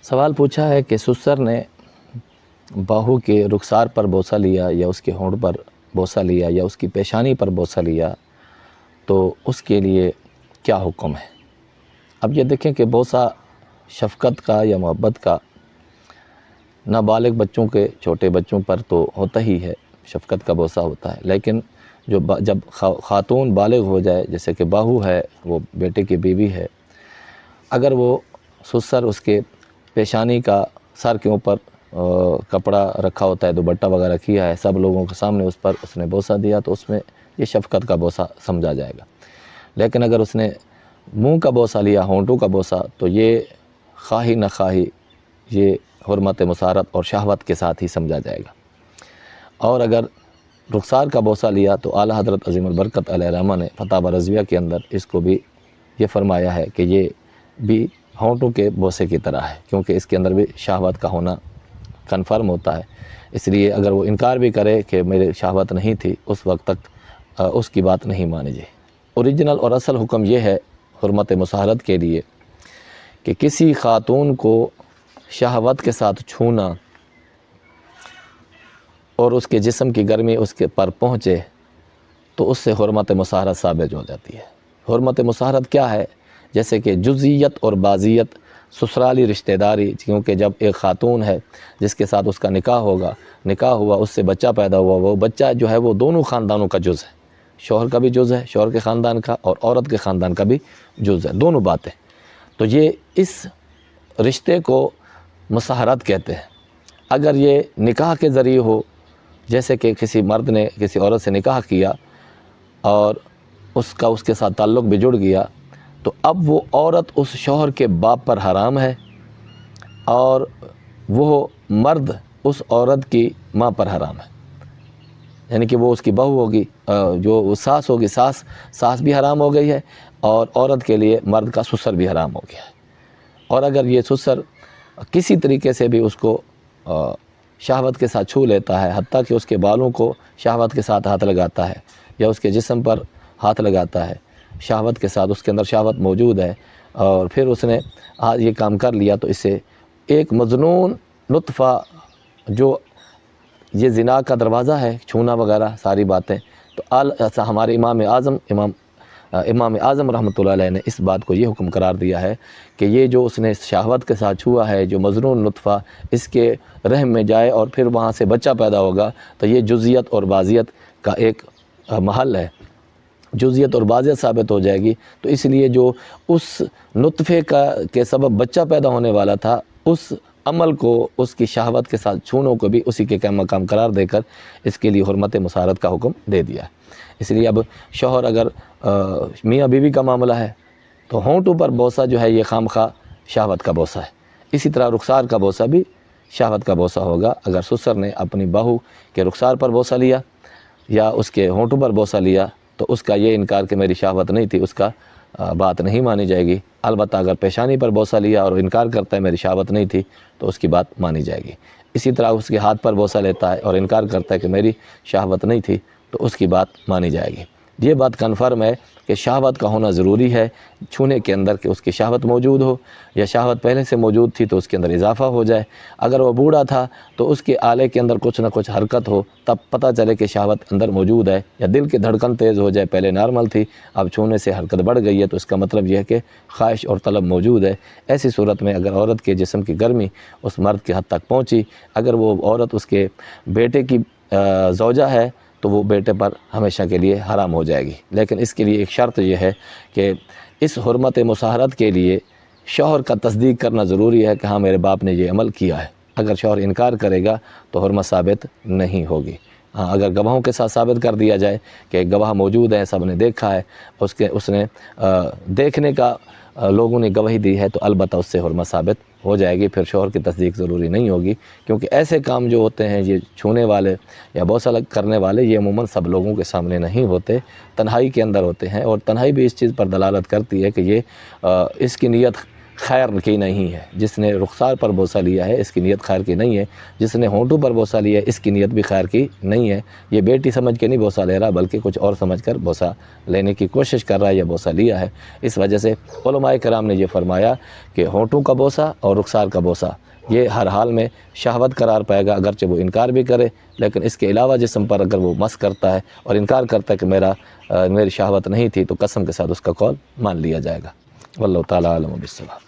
سوال پوچھا ہے کہ سسر نے بہو کے رخسار پر بوسہ لیا یا اس کے ہونٹ پر بوسہ لیا یا اس کی پیشانی پر بوسہ لیا تو اس کے لیے کیا حکم ہے۔ اب یہ دیکھیں کہ بوسہ شفقت کا یا محبت کا نابالغ بچوں کے چھوٹے بچوں پر تو ہوتا ہی ہے، شفقت کا بوسہ ہوتا ہے، لیکن جب خاتون بالغ ہو جائے، جیسے کہ بہو ہے، وہ بیٹے کی بیوی ہے، اگر وہ سسر اس کے پیشانی کا سر کے اوپر کپڑا رکھا ہوتا ہے، دوپٹہ وغیرہ کیا ہے، سب لوگوں کے سامنے اس پر اس نے بوسہ دیا تو اس میں یہ شفقت کا بوسہ سمجھا جائے گا۔ لیکن اگر اس نے منہ کا بوسہ لیا، ہونٹوں کا بوسہ، تو یہ خواہی نہ خواہی یہ حرمت مسارت اور شہوت کے ساتھ ہی سمجھا جائے گا۔ اور اگر رخسار کا بوسہ لیا تو اعلیٰ حضرت عظیم البرکت علیہ الرحمہ نے فتاوی رضویہ کے اندر اس کو بھی یہ فرمایا ہے کہ یہ بھی ہونٹوں کے بوسے کی طرح ہے، کیونکہ اس کے اندر بھی شہوت کا ہونا کنفرم ہوتا ہے۔ اس لیے اگر وہ انکار بھی کرے کہ میرے شہوت نہیں تھی، اس وقت تک اس کی بات نہیں مانی جائے۔ اوریجنل اور اصل حکم یہ ہے حرمت مساہرت کے لیے کہ کسی خاتون کو شہوت کے ساتھ چھونا اور اس کے جسم کی گرمی اس کے پر پہنچے تو اس سے حرمت مساہرت ثابت ہو جاتی ہے۔ حرمت مساہرت کیا ہے؟ جیسے کہ جزئیت اور بعضیت، سسرالی رشتہ داری، کیونکہ جب ایک خاتون ہے جس کے ساتھ اس کا نکاح ہوا، اس سے بچہ پیدا ہوا، وہ بچہ جو ہے وہ دونوں خاندانوں کا جز ہے، شوہر کا بھی جز ہے، شوہر کے خاندان کا، اور عورت کے خاندان کا بھی جز ہے، دونوں باتیں۔ تو یہ اس رشتے کو مساہرت کہتے ہیں۔ اگر یہ نکاح کے ذریعے ہو، جیسے کہ کسی مرد نے کسی عورت سے نکاح کیا اور اس کے ساتھ تعلق بھی جڑ گیا، تو اب وہ عورت اس شوہر کے باپ پر حرام ہے اور وہ مرد اس عورت کی ماں پر حرام ہے، یعنی کہ وہ اس کی بہو ہوگی، جو وہ ساس ہوگی، ساس بھی حرام ہو گئی ہے، اور عورت کے لیے مرد کا سسر بھی حرام ہو گیا ہے۔ اور اگر یہ سسر کسی طریقے سے بھی اس کو شہوت کے ساتھ چھو لیتا ہے، حتیٰ کہ اس کے بالوں کو شہوت کے ساتھ ہاتھ لگاتا ہے یا اس کے جسم پر ہاتھ لگاتا ہے شہوت کے ساتھ، اس کے اندر شہوت موجود ہے، اور پھر اس نے آج یہ کام کر لیا، تو اس سے ایک مظنون نطفہ، جو یہ زنا کا دروازہ ہے، چھونا وغیرہ ساری باتیں، تو ہمارے امام اعظم رحمۃ اللہ علیہ نے اس بات کو یہ حکم قرار دیا ہے کہ یہ جو اس نے شہوت کے ساتھ چھوا ہے، جو مظنون نطفہ اس کے رحم میں جائے اور پھر وہاں سے بچہ پیدا ہوگا، تو یہ جزئیت اور بعضیت کا ایک محل ہے، جزئیت اور بعضیت ثابت ہو جائے گی۔ تو اس لیے جو اس نطفے کے سبب بچہ پیدا ہونے والا تھا، اس عمل کو، اس کی شہوت کے ساتھ چھونوں کو بھی اسی کے مقام قرار دے کر اس کے لیے حرمت مساہرت کا حکم دے دیا ہے۔ اس لیے اب شوہر اگر میاں بیوی کا معاملہ ہے تو ہونٹوں پر بوسہ جو ہے یہ خامخواہ شہوت کا بوسہ ہے۔ اسی طرح رخسار کا بوسہ بھی شہوت کا بوسہ ہوگا۔ اگر سسر نے اپنی بہو کے رخسار پر بوسہ لیا یا اس کے ہونٹوں پر بوسہ لیا تو اس کا یہ انکار کہ میری شہوت نہیں تھی، اس کا بات نہیں مانی جائے گی۔ البتہ اگر پیشانی پر بوسہ لیا اور انکار کرتا ہے میری شہوت نہیں تھی تو اس کی بات مانی جائے گی۔ اسی طرح اس کے ہاتھ پر بوسہ لیتا ہے اور انکار کرتا ہے کہ میری شہوت نہیں تھی تو اس کی بات مانی جائے گی۔ یہ بات کنفرم ہے کہ شہوت کا ہونا ضروری ہے چھونے کے اندر، کہ اس کی شہوت موجود ہو، یا شہوت پہلے سے موجود تھی تو اس کے اندر اضافہ ہو جائے۔ اگر وہ بوڑھا تھا تو اس کے آلے کے اندر کچھ نہ کچھ حرکت ہو، تب پتہ چلے کہ شہوت اندر موجود ہے، یا دل کی دھڑکن تیز ہو جائے، پہلے نارمل تھی اب چھونے سے حرکت بڑھ گئی ہے، تو اس کا مطلب یہ ہے کہ خواہش اور طلب موجود ہے۔ ایسی صورت میں اگر عورت کے جسم کی گرمی اس مرد کے حد تک پہنچی، اگر وہ عورت اس کے بیٹے کی زوجہ ہے تو وہ بیٹے پر ہمیشہ کے لیے حرام ہو جائے گی۔ لیکن اس کے لیے ایک شرط یہ ہے کہ اس حرمت مساہرت کے لیے شوہر کا تصدیق کرنا ضروری ہے کہ ہاں میرے باپ نے یہ عمل کیا ہے۔ اگر شوہر انکار کرے گا تو حرمت ثابت نہیں ہوگی۔ ہاں اگر گواہوں کے ساتھ ثابت کر دیا جائے کہ گواہ موجود ہے، سب نے دیکھا ہے، اس نے دیکھنے کا لوگوں نے گواہی دی ہے، تو البتہ اس سے حرمت ثابت ہو جائے گی، پھر شوہر کی تصدیق ضروری نہیں ہوگی، کیونکہ ایسے کام جو ہوتے ہیں، یہ چھونے والے یا بوسہ کرنے والے، یہ عموماً سب لوگوں کے سامنے نہیں ہوتے، تنہائی کے اندر ہوتے ہیں، اور تنہائی بھی اس چیز پر دلالت کرتی ہے کہ یہ اس کی نیت خیر کی نہیں ہے۔ جس نے رخسار پر بوسہ لیا ہے اس کی نیت خیر کی نہیں ہے، جس نے ہونٹوں پر بوسہ لیا ہے اس کی نیت بھی خیر کی نہیں ہے۔ یہ بیٹی سمجھ کے نہیں بوسہ لے رہا بلکہ کچھ اور سمجھ کر بوسہ لینے کی کوشش کر رہا ہے یا بوسہ لیا ہے۔ اس وجہ سے علماء کرام نے یہ فرمایا کہ ہونٹوں کا بوسہ اور رخسار کا بوسہ یہ ہر حال میں شہوت قرار پائے گا، اگرچہ وہ انکار بھی کرے، لیکن اس کے علاوہ جسم پر اگر وہ مس کرتا ہے اور انکار کرتا ہے کہ میری شہوت نہیں تھی تو قسم کے ساتھ اس کا قول مان لیا جائے گا۔ واللہ تعالی عالم بالصواب۔